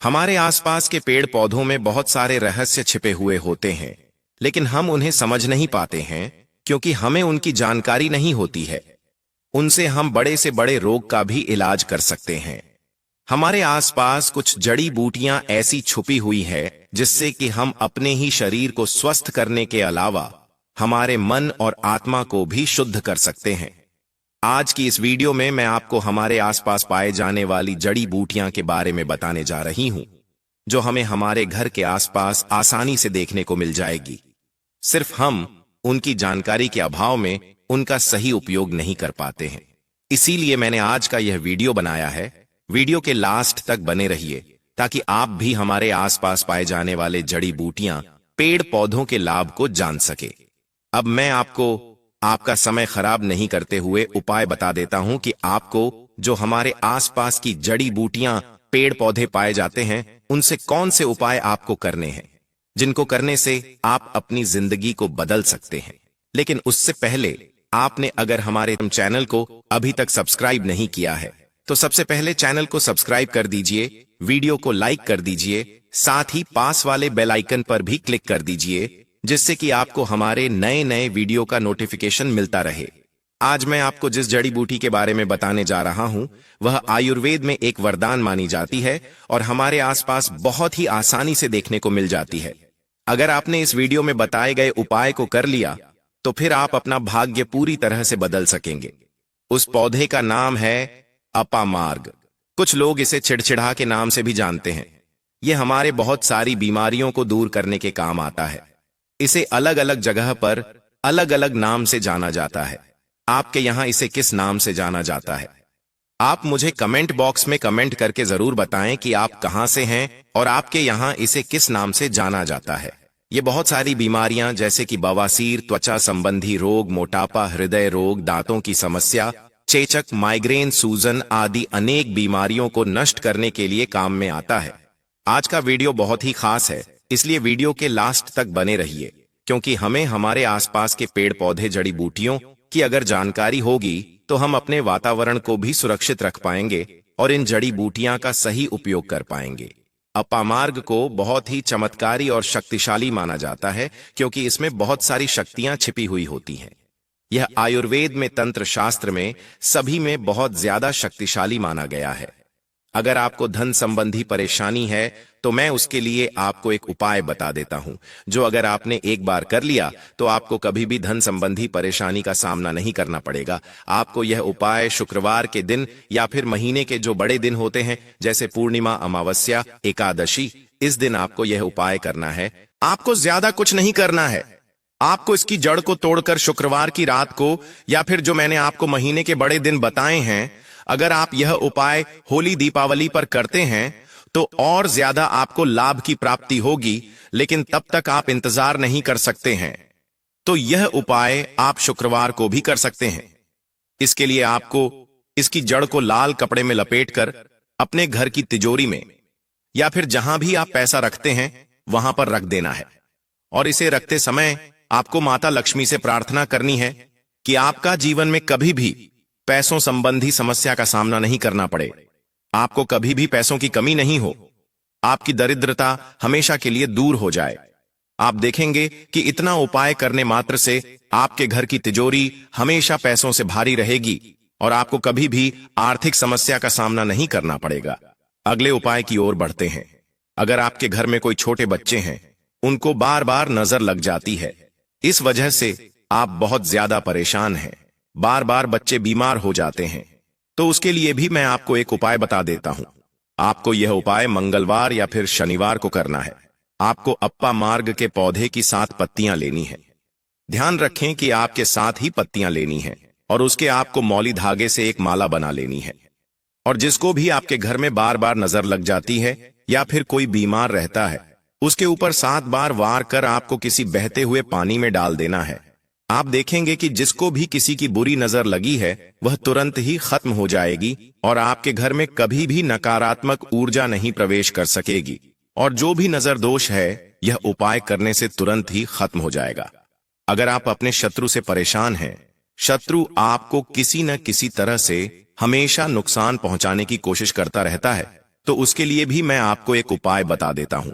हमारे आसपास के पेड़ पौधों में बहुत सारे रहस्य छिपे हुए होते हैं, लेकिन हम उन्हें समझ नहीं पाते हैं क्योंकि हमें उनकी जानकारी नहीं होती है। उनसे हम बड़े से बड़े रोग का भी इलाज कर सकते हैं। हमारे आसपास कुछ जड़ी बूटियां ऐसी छुपी हुई है जिससे कि हम अपने ही शरीर को स्वस्थ करने के अलावा हमारे मन और आत्मा को भी शुद्ध कर सकते हैं। आज की इस वीडियो में मैं आपको हमारे आसपास पाए जाने वाली जड़ी बूटियां के बारे में बताने जा रही हूं, जो हमें हमारे घर के आसपास आसानी से देखने को मिल जाएगी। सिर्फ हम उनकी जानकारी के अभाव में उनका सही उपयोग नहीं कर पाते हैं। इसीलिए मैंने आज का यह वीडियो बनाया है। वीडियो के लास्ट तक बने रहिए ताकि आप भी हमारे आसपास पाए जाने वाले जड़ी बूटियां, पेड़ पौधों के लाभ को जान सके। अब मैं आपको आपका समय खराब नहीं करते हुए उपाय बता देता हूं कि आपको जो हमारे आसपास की जड़ी बूटियां, पेड़ पौधे पाए जाते हैं, उनसे कौन से उपाय आपको करने हैं, जिनको करने से आप अपनी जिंदगी को बदल सकते हैं। लेकिन उससे पहले आपने अगर हमारे चैनल को अभी तक सब्सक्राइब नहीं किया है तो सबसे पहले चैनल को सब्सक्राइब कर दीजिए, वीडियो को लाइक कर दीजिए, साथ ही पास वाले बेल आइकन पर भी क्लिक कर दीजिए, जिससे कि आपको हमारे नए नए वीडियो का नोटिफिकेशन मिलता रहे। आज मैं आपको जिस जड़ी बूटी के बारे में बताने जा रहा हूं, वह आयुर्वेद में एक वरदान मानी जाती है और हमारे आसपास बहुत ही आसानी से देखने को मिल जाती है। अगर आपने इस वीडियो में बताए गए उपाय को कर लिया तो फिर आप अपना भाग्य पूरी तरह से बदल सकेंगे। उस पौधे का नाम है अपामार्ग। कुछ लोग इसे चिड़चिड़ा के नाम से भी जानते हैं। यह हमारे बहुत सारी बीमारियों को दूर करने के काम आता है। इसे अलग अलग जगह पर अलग अलग नाम से जाना जाता है। आपके यहां इसे किस नाम से जाना जाता है? आप मुझे कमेंट बॉक्स में कमेंट करके जरूर बताएं कि आप कहां से हैं और आपके यहां इसे किस नाम से जाना जाता है। ये बहुत सारी बीमारियां जैसे कि बवासीर, त्वचा संबंधी रोग, मोटापा, हृदय रोग, दांतों की समस्या, चेचक, माइग्रेन, सूजन आदि अनेक बीमारियों को नष्ट करने के लिए काम में आता है। आज का वीडियो बहुत ही खास है, इसलिए वीडियो के लास्ट तक बने रहिए, क्योंकि हमें हमारे आसपास के पेड़ पौधे, जड़ी बूटियों की अगर जानकारी होगी तो हम अपने वातावरण को भी सुरक्षित रख पाएंगे और इन जड़ी बूटियां का सही उपयोग कर पाएंगे। अपामार्ग को बहुत ही चमत्कारी और शक्तिशाली माना जाता है क्योंकि इसमें बहुत सारी शक्तियां छिपी हुई होती हैं। यह आयुर्वेद में, तंत्र शास्त्र में, सभी में बहुत ज्यादा शक्तिशाली माना गया है। अगर आपको धन संबंधी परेशानी है तो मैं उसके लिए आपको एक उपाय बता देता हूं, जो अगर आपने एक बार कर लिया तो आपको कभी भी धन संबंधी परेशानी का सामना नहीं करना पड़ेगा। आपको यह उपाय शुक्रवार के दिन या फिर महीने के जो बड़े दिन होते हैं जैसे पूर्णिमा, अमावस्या, एकादशी, इस दिन आपको यह उपाय करना है। आपको ज्यादा कुछ नहीं करना है। आपको इसकी जड़ को तोड़कर शुक्रवार की रात को या फिर जो मैंने आपको महीने के बड़े दिन बताए हैं, अगर आप यह उपाय होली, दीपावली पर करते हैं तो और ज्यादा आपको लाभ की प्राप्ति होगी, लेकिन तब तक आप इंतजार नहीं कर सकते हैं। तो यह उपाय आप शुक्रवार को भी कर सकते हैं। इसके लिए आपको इसकी जड़ को लाल कपड़े में लपेटकर अपने घर की तिजोरी में या फिर जहां भी आप पैसा रखते हैं वहां पर रख देना है। और इसे रखते समय आपको माता लक्ष्मी से प्रार्थना करनी है कि आपका जीवन में कभी भी पैसों संबंधी समस्या का सामना नहीं करना पड़े, आपको कभी भी पैसों की कमी नहीं हो, आपकी दरिद्रता हमेशा के लिए दूर हो जाए। आप देखेंगे कि इतना उपाय करने मात्र से आपके घर की तिजोरी हमेशा पैसों से भारी रहेगी और आपको कभी भी आर्थिक समस्या का सामना नहीं करना पड़ेगा। अगले उपाय की ओर बढ़ते हैं। अगर आपके घर में कोई छोटे बच्चे हैं, उनको बार बार नजर लग जाती है, इस वजह से आप बहुत ज्यादा परेशान हैं, बार बार बच्चे बीमार हो जाते हैं, तो उसके लिए भी मैं आपको एक उपाय बता देता हूं। आपको यह उपाय मंगलवार या फिर शनिवार को करना है। आपको अपामार्ग के पौधे की 7 पत्तियां लेनी है। ध्यान रखें कि आपके 7 ही पत्तियां लेनी है और उसके आपको मौली धागे से एक माला बना लेनी है। और जिसको भी आपके घर में बार बार नजर लग जाती है या फिर कोई बीमार रहता है, उसके ऊपर 7 बार वार कर आपको किसी बहते हुए पानी में डाल देना है। आप देखेंगे कि जिसको भी किसी की बुरी नजर लगी है वह तुरंत ही खत्म हो जाएगी और आपके घर में कभी भी नकारात्मक ऊर्जा नहीं प्रवेश कर सकेगी। और जो भी नजर दोष है यह उपाय करने से तुरंत ही खत्म हो जाएगा। अगर आप अपने शत्रु से परेशान हैं, शत्रु आपको किसी न किसी तरह से हमेशा नुकसान पहुंचाने की कोशिश करता रहता है, तो उसके लिए भी मैं आपको एक उपाय बता देता हूं।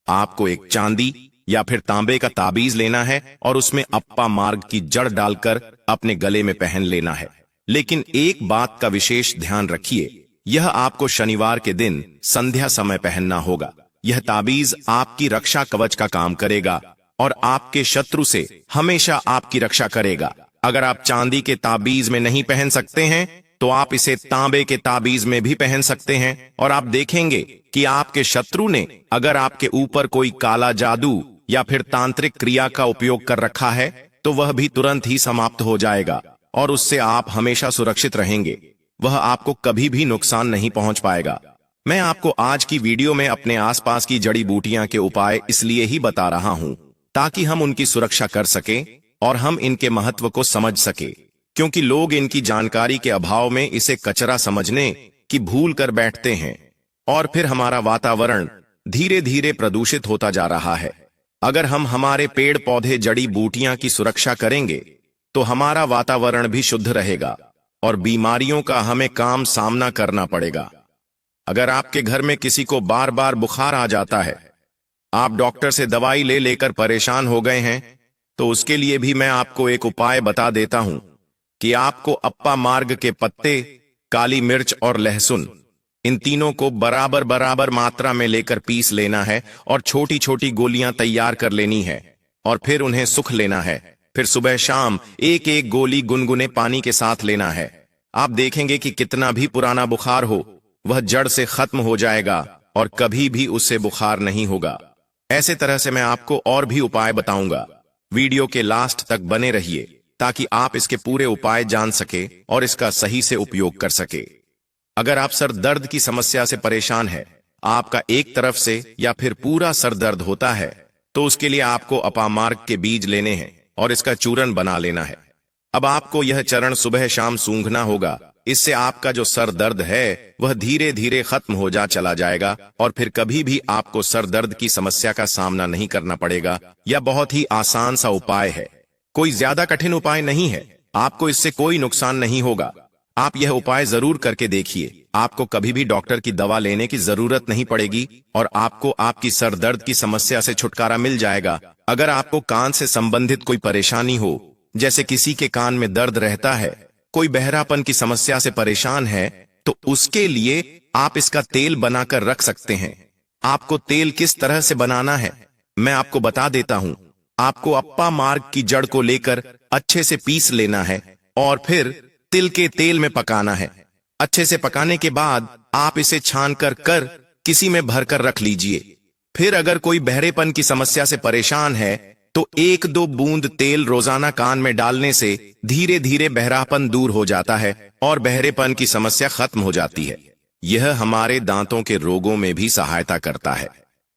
आपको एक चांदी या फिर तांबे का ताबीज लेना है और उसमें अप्पा मार्ग की जड़ डालकर अपने गले में पहन लेना है। लेकिन एक बात का विशेष ध्यान रखिए, यह आपको शनिवार के दिन संध्या समय पहनना होगा। यह ताबीज आपकी रक्षा कवच का काम करेगा और आपके शत्रु से हमेशा आपकी रक्षा करेगा। अगर आप चांदी के ताबीज में नहीं पहन सकते हैं तो आप इसे तांबे के ताबीज में भी पहन सकते हैं और आप देखेंगे कि आपके शत्रु ने अगर आपके ऊपर कोई काला जादू या फिर तांत्रिक क्रिया का उपयोग कर रखा है तो वह भी तुरंत ही समाप्त हो जाएगा और उससे आप हमेशा सुरक्षित रहेंगे। वह आपको कभी भी नुकसान नहीं पहुंच पाएगा। मैं आपको आज की वीडियो में अपने आसपास की जड़ी बूटियां के उपाय इसलिए ही बता रहा हूं ताकि हम उनकी सुरक्षा कर सकें और हम इनके महत्व को समझ सके, क्योंकि लोग इनकी जानकारी के अभाव में इसे कचरा समझने की भूल कर बैठते हैं और फिर हमारा वातावरण धीरे धीरे प्रदूषित होता जा रहा है। अगर हम हमारे पेड़ पौधे जड़ी बूटियां की सुरक्षा करेंगे तो हमारा वातावरण भी शुद्ध रहेगा और बीमारियों का हमें काम सामना करना पड़ेगा। अगर आपके घर में किसी को बार बार बुखार आ जाता है, आप डॉक्टर से दवाई ले लेकर परेशान हो गए हैं, तो उसके लिए भी मैं आपको एक उपाय बता देता हूं कि आपको अप्पा मार्ग के पत्ते, काली मिर्च और लहसुन, इन तीनों को बराबर बराबर मात्रा में लेकर पीस लेना है और छोटी छोटी गोलियां तैयार कर लेनी है और फिर उन्हें सुख लेना है। फिर सुबह शाम एक एक गोली गुनगुने पानी के साथ लेना है। आप देखेंगे कि कितना भी पुराना बुखार हो वह जड़ से खत्म हो जाएगा और कभी भी उससे बुखार नहीं होगा। ऐसे तरह से मैं आपको और भी उपाय बताऊंगा। वीडियो के लास्ट तक बने रहिए ताकि आप इसके पूरे उपाय जान सके और इसका सही से उपयोग कर सके। अगर आप सर दर्द की समस्या से परेशान है, आपका एक तरफ से या फिर पूरा सर दर्द होता है, तो उसके लिए आपको अप्पा मार्ग के बीज लेने हैं और इसका चूर्ण बना लेना है। अब आपको यह चरण सुबह शाम सूंघना होगा। इससे आपका जो सर दर्द है वह धीरे धीरे खत्म हो चला जाएगा और फिर कभी भी आपको सर दर्द की समस्या का सामना नहीं करना पड़ेगा। यह बहुत ही आसान सा उपाय है, कोई ज्यादा कठिन उपाय नहीं है। आपको इससे कोई नुकसान नहीं होगा। आप यह उपाय जरूर करके देखिए। आपको कभी भी डॉक्टर की दवा लेने की जरूरत नहीं पड़ेगी और आपको आपकी सर दर्द की समस्या से छुटकारा मिल जाएगा। अगर आपको कान से संबंधित कोई परेशानी हो, जैसे किसी के कान में दर्द रहता है, कोई बहरापन की समस्या से परेशान है, तो उसके लिए आप इसका तेल बनाकर रख सकते हैं। आपको तेल किस तरह से बनाना है मैं आपको बता देता हूं। आपको अप्पा मार्ग की जड़ को लेकर अच्छे से पीस लेना है और फिर तिल के तेल में पकाना है। अच्छे से पकाने के बाद आप इसे छान कर किसी में भरकर रख लीजिए। फिर अगर कोई बहरेपन की समस्या से परेशान है तो 1-2 बूंद तेल रोजाना कान में डालने से धीरे धीरे बहरापन दूर हो जाता है और बहरेपन की समस्या खत्म हो जाती है। यह हमारे दांतों के रोगों में भी सहायता करता है।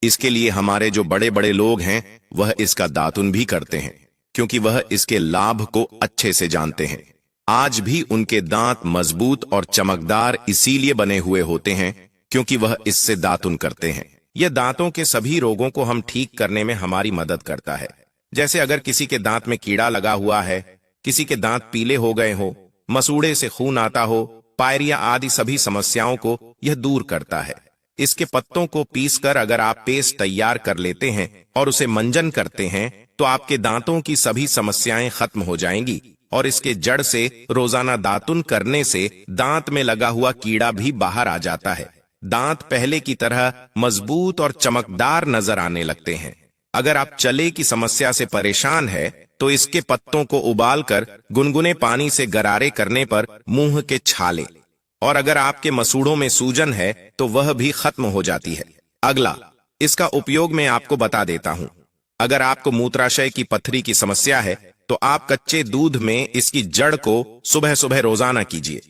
इसके लिए हमारे जो बड़े बड़े लोग हैं वह इसका दातुन भी करते हैं, क्योंकि वह इसके लाभ को अच्छे से जानते हैं। आज भी उनके दांत मजबूत और चमकदार इसीलिए बने हुए होते हैं क्योंकि वह इससे दातुन करते हैं। यह दांतों के सभी रोगों को हम ठीक करने में हमारी मदद करता है। जैसे अगर किसी के दांत में कीड़ा लगा हुआ है, किसी के दांत पीले हो गए हो, मसूड़े से खून आता हो, पायरिया आदि सभी समस्याओं को यह दूर करता है। इसके पत्तों को पीसकर अगर आप पेस्ट तैयार कर लेते हैं और उसे मंजन करते हैं तो आपके दांतों की सभी समस्याएं खत्म हो जाएंगी और इसके जड़ से रोजाना दातुन करने से दांत में लगा हुआ कीड़ा भी बाहर आ जाता है। दांत पहले की तरह मजबूत और चमकदार नजर आने लगते हैं। अगर आप चले की समस्या से परेशान है तो इसके पत्तों को उबालकर गुनगुने पानी से गरारे करने पर मुंह के छाले, और अगर आपके मसूड़ों में सूजन है तो वह भी खत्म हो जाती है। अगला, इसका उपयोग मैं आपको बता देता हूं। अगर आपको मूत्राशय की पथरी की समस्या है तो आप कच्चे दूध में इसकी जड़ को सुबह सुबह रोजाना कीजिए।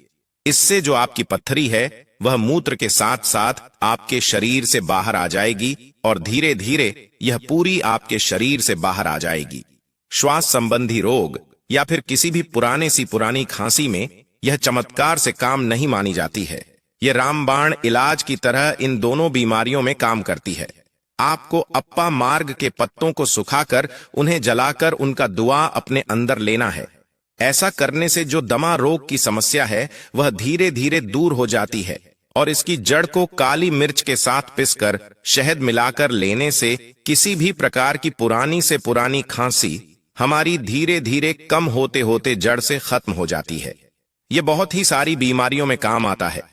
इससे जो आपकी पथरी है वह मूत्र के साथ साथ आपके शरीर से बाहर आ जाएगी और धीरे धीरे यह पूरी आपके शरीर से बाहर आ जाएगी। श्वास संबंधी रोग या फिर किसी भी पुरानी खांसी में यह चमत्कार से काम नहीं मानी जाती है। यह रामबाण इलाज की तरह इन दोनों बीमारियों में काम करती है। आपको अप्पा मार्ग के पत्तों को सुखाकर उन्हें जलाकर उनका दुआ अपने अंदर लेना है। ऐसा करने से जो दमा रोग की समस्या है वह धीरे धीरे दूर हो जाती है और इसकी जड़ को काली मिर्च के साथ पिसकर शहद मिलाकर लेने से किसी भी प्रकार की पुरानी से पुरानी खांसी हमारी धीरे धीरे कम होते होते जड़ से खत्म हो जाती है। यह बहुत ही सारी बीमारियों में काम आता है,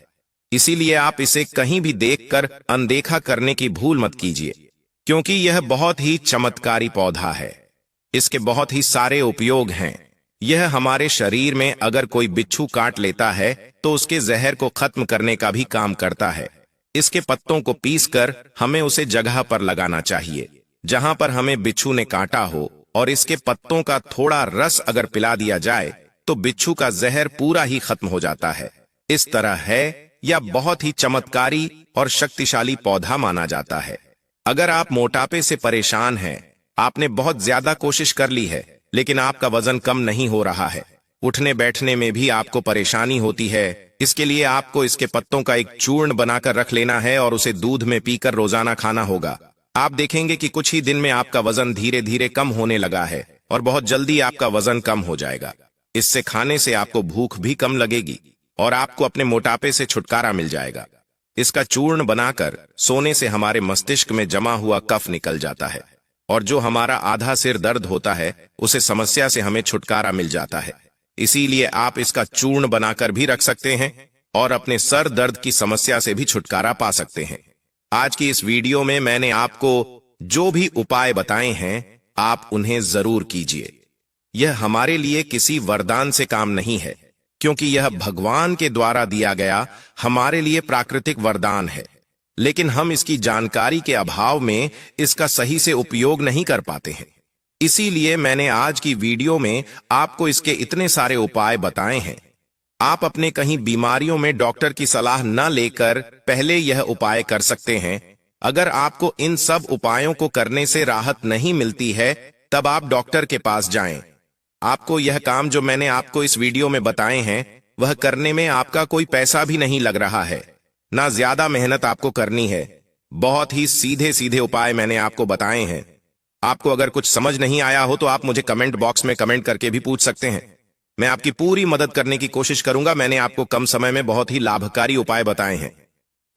इसीलिए आप इसे कहीं भी देखकर अनदेखा करने की भूल मत कीजिए, क्योंकि यह बहुत ही चमत्कारी पौधा है। इसके बहुत ही सारे उपयोग हैं। यह हमारे शरीर में अगर कोई बिच्छू काट लेता है तो उसके जहर को खत्म करने का भी काम करता है। इसके पत्तों को पीसकर हमें उसे जगह पर लगाना चाहिए जहां पर हमें बिच्छू ने काटा हो, और इसके पत्तों का थोड़ा रस अगर पिला दिया जाए तो बिच्छू का जहर पूरा ही खत्म हो जाता है। इस तरह है यह बहुत ही चमत्कारी और शक्तिशाली पौधा माना जाता है। अगर आप मोटापे से परेशान हैं, आपने बहुत ज्यादा कोशिश कर ली है लेकिन आपका वजन कम नहीं हो रहा है, उठने बैठने में भी आपको परेशानी होती है, इसके लिए आपको इसके पत्तों का एक चूर्ण बनाकर रख लेना है और उसे दूध में पीकर रोजाना खाना होगा। आप देखेंगे कि कुछ ही दिन में आपका वजन धीरे धीरे कम होने लगा है और बहुत जल्दी आपका वजन कम हो जाएगा। इससे खाने से आपको भूख भी कम लगेगी और आपको अपने मोटापे से छुटकारा मिल जाएगा। इसका चूर्ण बनाकर सोने से हमारे मस्तिष्क में जमा हुआ कफ निकल जाता है और जो हमारा आधा सिर दर्द होता है उसे समस्या से हमें छुटकारा मिल जाता है। इसीलिए आप इसका चूर्ण बनाकर भी रख सकते हैं और अपने सर दर्द की समस्या से भी छुटकारा पा सकते हैं। आज की इस वीडियो में मैंने आपको जो भी उपाय बताए हैं आप उन्हें जरूर कीजिए। यह हमारे लिए किसी वरदान से काम नहीं है, क्योंकि यह भगवान के द्वारा दिया गया हमारे लिए प्राकृतिक वरदान है, लेकिन हम इसकी जानकारी के अभाव में इसका सही से उपयोग नहीं कर पाते हैं। इसीलिए मैंने आज की वीडियो में आपको इसके इतने सारे उपाय बताए हैं। आप अपने कहीं बीमारियों में डॉक्टर की सलाह न लेकर पहले यह उपाय कर सकते हैं। अगर आपको इन सब उपायों को करने से राहत नहीं मिलती है तब आप डॉक्टर के पास जाएं। आपको यह काम जो मैंने आपको इस वीडियो में बताए हैं वह करने में आपका कोई पैसा भी नहीं लग रहा है, ना ज्यादा मेहनत आपको करनी है। बहुत ही सीधे सीधे उपाय मैंने आपको बताए हैं। आपको अगर कुछ समझ नहीं आया हो तो आप मुझे कमेंट बॉक्स में कमेंट करके भी पूछ सकते हैं। मैं आपकी पूरी मदद करने की कोशिश करूंगा। मैंने आपको कम समय में बहुत ही लाभकारी उपाय बताए हैं,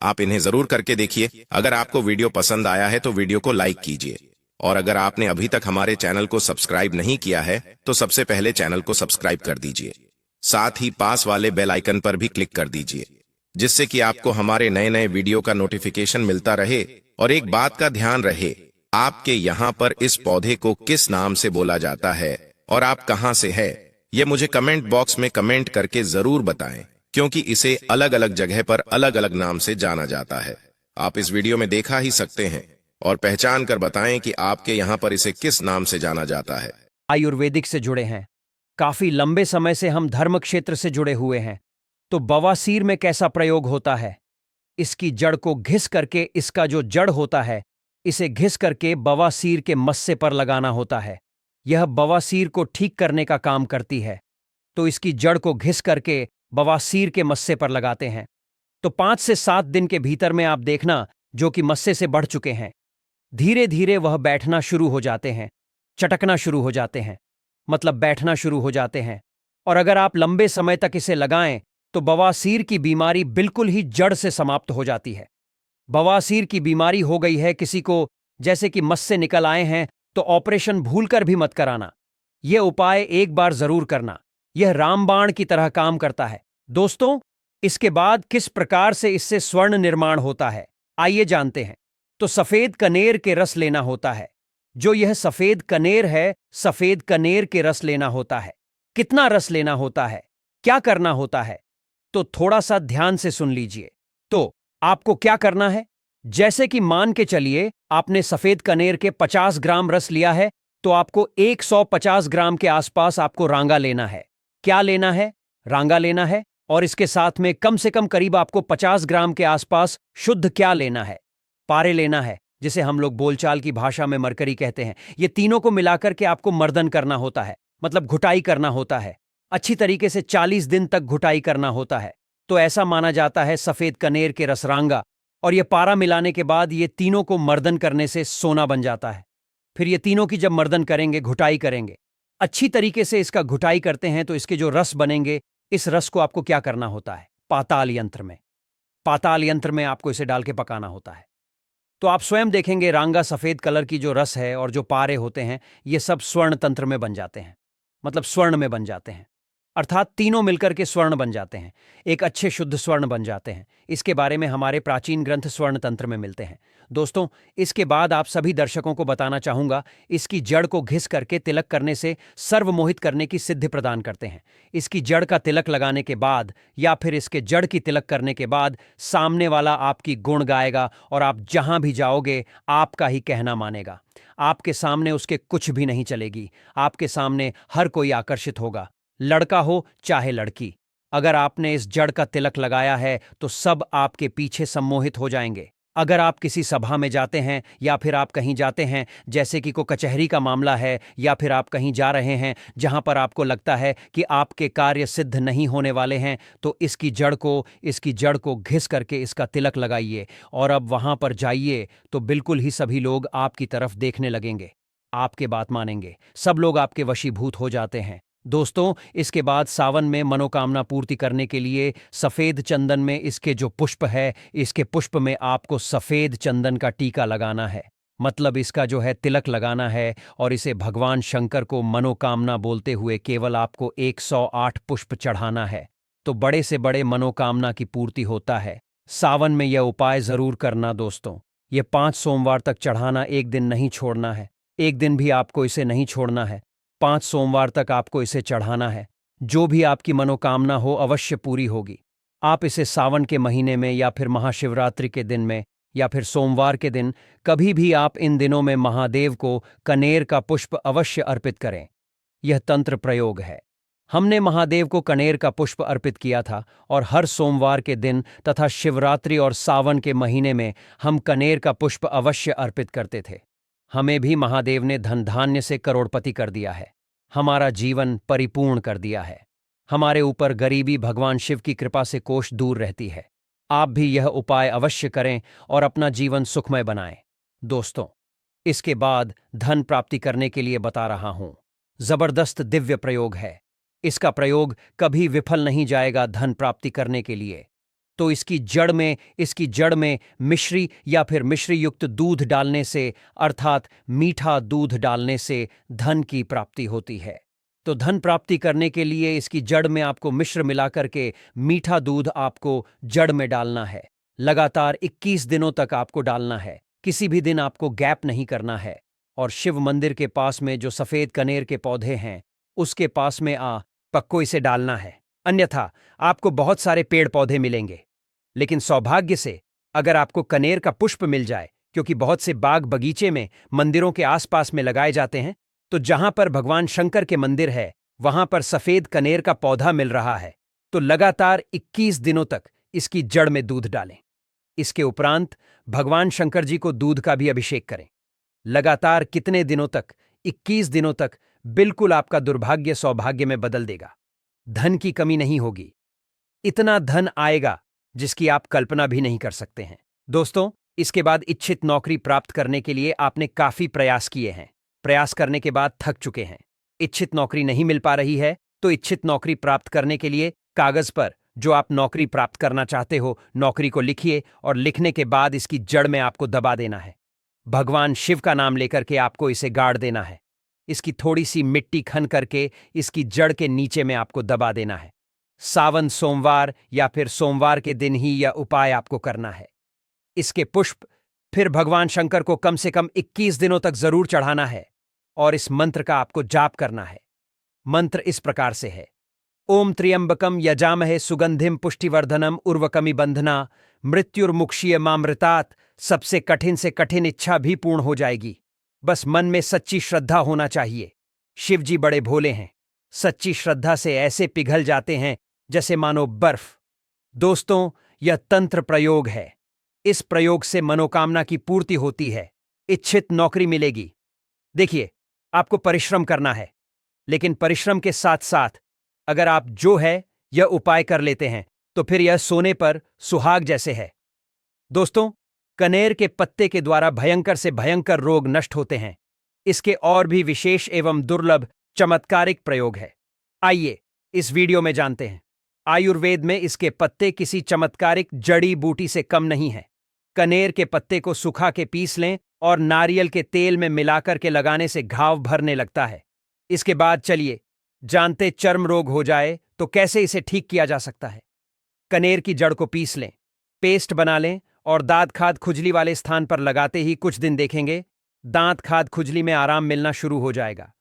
आप इन्हें जरूर करके देखिए। अगर आपको वीडियो पसंद आया है तो वीडियो को लाइक कीजिए, और अगर आपने अभी तक हमारे चैनल को सब्सक्राइब नहीं किया है तो सबसे पहले चैनल को सब्सक्राइब कर दीजिए। साथ ही पास वाले बेल आइकन पर भी क्लिक कर दीजिए, जिससे कि आपको हमारे नए नए वीडियो का नोटिफिकेशन मिलता रहे। और एक बात का ध्यान रहे, आपके यहाँ पर इस पौधे को किस नाम से बोला जाता है और आप कहाँ से है, ये मुझे कमेंट बॉक्स में कमेंट करके जरूर बताएं, क्योंकि इसे अलग अलग जगह पर अलग अलग नाम से जाना जाता है। आप इस वीडियो में देखा ही सकते हैं और पहचान कर बताएं कि आपके यहाँ पर इसे किस नाम से जाना जाता है। आयुर्वेदिक से जुड़े हैं, काफी लंबे समय से हम धर्म क्षेत्र से जुड़े हुए हैं, तो बवासीर में कैसा प्रयोग होता है? इसकी जड़ को घिस करके, इसका जो जड़ होता है इसे घिस करके बवासीर के मस्से पर लगाना होता है। यह बवासीर को ठीक करने का काम करती है। तो इसकी जड़ को घिस करके बवासीर के मस्से पर लगाते हैं तो 5 से 7 दिन के भीतर में आप देखना जो कि मस्से से बढ़ चुके हैं, धीरे धीरे वह बैठना शुरू हो जाते हैं, चटकना शुरू हो जाते हैं, मतलब बैठना शुरू हो जाते हैं। और अगर आप लंबे समय तक इसे लगाएं तो बवासीर की बीमारी बिल्कुल ही जड़ से समाप्त हो जाती है। बवासीर की बीमारी हो गई है किसी को, जैसे कि मस्से निकल आए हैं, तो ऑपरेशन भूलकर भी मत कराना। यह उपाय एक बार जरूर करना, यह रामबाण की तरह काम करता है। दोस्तों, इसके बाद किस प्रकार से इससे स्वर्ण निर्माण होता है आइए जानते हैं। तो सफेद कनेर के रस लेना होता है। जो यह सफेद कनेर है, सफेद कनेर के रस लेना होता है। कितना रस लेना होता है, क्या करना होता है, तो थोड़ा सा ध्यान से सुन लीजिए। तो आपको क्या करना है, जैसे कि मान के चलिए आपने सफेद कनेर के 50 ग्राम रस लिया है, तो आपको 150 ग्राम के आसपास आपको रांगा लेना है। क्या लेना है? रांगा लेना है। और इसके साथ में कम से कम करीब आपको 50 ग्राम के आसपास शुद्ध क्या लेना है? पारे लेना है, जिसे हम लोग बोलचाल की भाषा में मरकरी कहते हैं। ये तीनों को मिलाकर के आपको मर्दन करना होता है, मतलब घुटाई करना होता है। अच्छी तरीके से 40 दिन तक घुटाई करना होता है। तो ऐसा माना जाता है सफेद कनेर के रसरांगा और ये पारा मिलाने के बाद ये तीनों को मर्दन करने से सोना बन जाता है। फिर ये तीनों की जब मर्दन करेंगे, घुटाई करेंगे, अच्छी तरीके से इसका घुटाई करते हैं तो इसके जो रस बनेंगे, इस रस को आपको क्या करना होता है? पाताल यंत्र में पाताल यंत्र में आपको इसे डाल के पकाना होता है। तो आप स्वयं देखेंगे रांगा सफेद कलर की जो रस है और जो पारे होते हैं ये सब स्वर्ण तंत्र में बन जाते हैं, मतलब स्वर्ण में बन जाते हैं, अर्थात तीनों मिलकर के स्वर्ण बन जाते हैं, एक अच्छे शुद्ध स्वर्ण बन जाते हैं। इसके बारे में हमारे प्राचीन ग्रंथ स्वर्ण तंत्र में मिलते हैं। दोस्तों, इसके बाद आप सभी दर्शकों को बताना चाहूंगा, इसकी जड़ को घिस करके तिलक करने से सर्वमोहित करने की सिद्धि प्रदान करते हैं। इसकी जड़ का तिलक लगाने के बाद या फिर इसके जड़ की तिलक करने के बाद सामने वाला आपकी गुण गाएगा और आप जहां भी जाओगे आपका ही कहना मानेगा। आपके सामने उसके कुछ भी नहीं चलेगी, आपके सामने हर कोई आकर्षित होगा, लड़का हो चाहे लड़की। अगर आपने इस जड़ का तिलक लगाया है तो सब आपके पीछे सम्मोहित हो जाएंगे। अगर आप किसी सभा में जाते हैं या फिर आप कहीं जाते हैं, जैसे कि कोई कचहरी का मामला है, या फिर आप कहीं जा रहे हैं जहां पर आपको लगता है कि आपके कार्य सिद्ध नहीं होने वाले हैं, तो इसकी जड़ को घिस करके इसका तिलक लगाइए और अब वहां पर जाइए तो बिल्कुल ही सभी लोग आपकी तरफ देखने लगेंगे, आपके बात मानेंगे, सब लोग आपके वशीभूत हो जाते हैं। दोस्तों, इसके बाद सावन में मनोकामना पूर्ति करने के लिए सफेद चंदन में इसके जो पुष्प है, इसके पुष्प में आपको सफेद चंदन का टीका लगाना है, मतलब इसका जो है तिलक लगाना है, और इसे भगवान शंकर को मनोकामना बोलते हुए केवल आपको 108 पुष्प चढ़ाना है, तो बड़े से बड़े मनोकामना की पूर्ति होता है। सावन में यह उपाय जरूर करना दोस्तों। ये 5 सोमवार तक चढ़ाना, एक दिन नहीं छोड़ना है, एक दिन भी आपको इसे नहीं छोड़ना है। 5 सोमवार तक आपको इसे चढ़ाना है। जो भी आपकी मनोकामना हो अवश्य पूरी होगी। आप इसे सावन के महीने में या फिर महाशिवरात्रि के दिन में या फिर सोमवार के दिन, कभी भी आप इन दिनों में महादेव को कनेर का पुष्प अवश्य अर्पित करें। यह तंत्र प्रयोग है। हमने महादेव को कनेर का पुष्प अर्पित किया था और हर सोमवार के दिन तथा शिवरात्रि और सावन के महीने में हम कनेर का पुष्प अवश्य अर्पित करते थे। हमें भी महादेव ने धन धान्य से करोड़पति कर दिया है, हमारा जीवन परिपूर्ण कर दिया है। हमारे ऊपर गरीबी भगवान शिव की कृपा से कोष दूर रहती है। आप भी यह उपाय अवश्य करें और अपना जीवन सुखमय बनाएं। दोस्तों, इसके बाद धन प्राप्ति करने के लिए बता रहा हूं, जबरदस्त दिव्य प्रयोग है। इसका प्रयोग कभी विफल नहीं जाएगा धन प्राप्ति करने के लिए। तो इसकी जड़ में मिश्री या फिर मिश्री युक्त दूध डालने से, अर्थात मीठा दूध डालने से धन की प्राप्ति होती है। तो धन प्राप्ति करने के लिए इसकी जड़ में आपको मिश्र मिलाकर के मीठा दूध आपको जड़ में डालना है। लगातार 21 दिनों तक आपको डालना है, किसी भी दिन आपको गैप नहीं करना है। और शिव मंदिर के पास में जो सफेद कनेर के पौधे हैं उसके पास में पक्को इसे डालना है, अन्यथा आपको बहुत सारे पेड़ पौधे मिलेंगे, लेकिन सौभाग्य से अगर आपको कनेर का पुष्प मिल जाए, क्योंकि बहुत से बाग बगीचे में मंदिरों के आसपास में लगाए जाते हैं, तो जहां पर भगवान शंकर के मंदिर है वहां पर सफेद कनेर का पौधा मिल रहा है, तो लगातार 21 दिनों तक इसकी जड़ में दूध डालें। इसके उपरांत भगवान शंकर जी को दूध का भी अभिषेक करें। लगातार कितने दिनों तक? 21 दिनों तक। बिल्कुल आपका दुर्भाग्य सौभाग्य में बदल देगा। धन की कमी नहीं होगी, इतना धन आएगा जिसकी आप कल्पना भी नहीं कर सकते हैं। दोस्तों, इसके बाद इच्छित नौकरी प्राप्त करने के लिए आपने काफी प्रयास किए हैं, प्रयास करने के बाद थक चुके हैं, इच्छित नौकरी नहीं मिल पा रही है, तो इच्छित नौकरी प्राप्त करने के लिए कागज पर जो आप नौकरी प्राप्त करना चाहते हो नौकरी को लिखिए और लिखने के बाद इसकी जड़ में आपको दबा देना है। भगवान शिव का नाम लेकर के आपको इसे गाड़ देना है। इसकी थोड़ी सी मिट्टी खन करके इसकी जड़ के नीचे में आपको दबा देना है। सावन सोमवार या फिर सोमवार के दिन ही यह उपाय आपको करना है। इसके पुष्प फिर भगवान शंकर को कम से कम 21 दिनों तक जरूर चढ़ाना है और इस मंत्र का आपको जाप करना है। मंत्र इस प्रकार से है: ओम त्र्यंबकम यजामहे सुगंधिम पुष्टिवर्धनम उर्वकमी बंधना मृत्युर्मुक्षीय मामृतात्। सबसे कठिन से कठिन इच्छा भी पूर्ण हो जाएगी। बस मन में सच्ची श्रद्धा होना चाहिए। शिव जी बड़े भोले हैं, सच्ची श्रद्धा से ऐसे पिघल जाते हैं जैसे मानो बर्फ। दोस्तों, यह तंत्र प्रयोग है। इस प्रयोग से मनोकामना की पूर्ति होती है, इच्छित नौकरी मिलेगी। देखिए, आपको परिश्रम करना है, लेकिन परिश्रम के साथ साथ अगर आप जो है यह उपाय कर लेते हैं तो फिर यह सोने पर सुहाग जैसे है। दोस्तों, कनेर के पत्ते के द्वारा भयंकर से भयंकर रोग नष्ट होते हैं। इसके और भी विशेष एवं दुर्लभ चमत्कारिक प्रयोग है। आइए इस वीडियो में जानते हैं। आयुर्वेद में इसके पत्ते किसी चमत्कारिक जड़ी बूटी से कम नहीं है। कनेर के पत्ते को सुखा के पीस लें और नारियल के तेल में मिलाकर के लगाने से घाव भरने लगता है। इसके बाद चलिए जानते चर्म रोग हो जाए तो कैसे इसे ठीक किया जा सकता है। कनेर की जड़ को पीस लें, पेस्ट बना लें और दांत खाद खुजली वाले स्थान पर लगाते ही कुछ दिन देखेंगे दांत खाद खुजली में आराम मिलना शुरू हो जाएगा।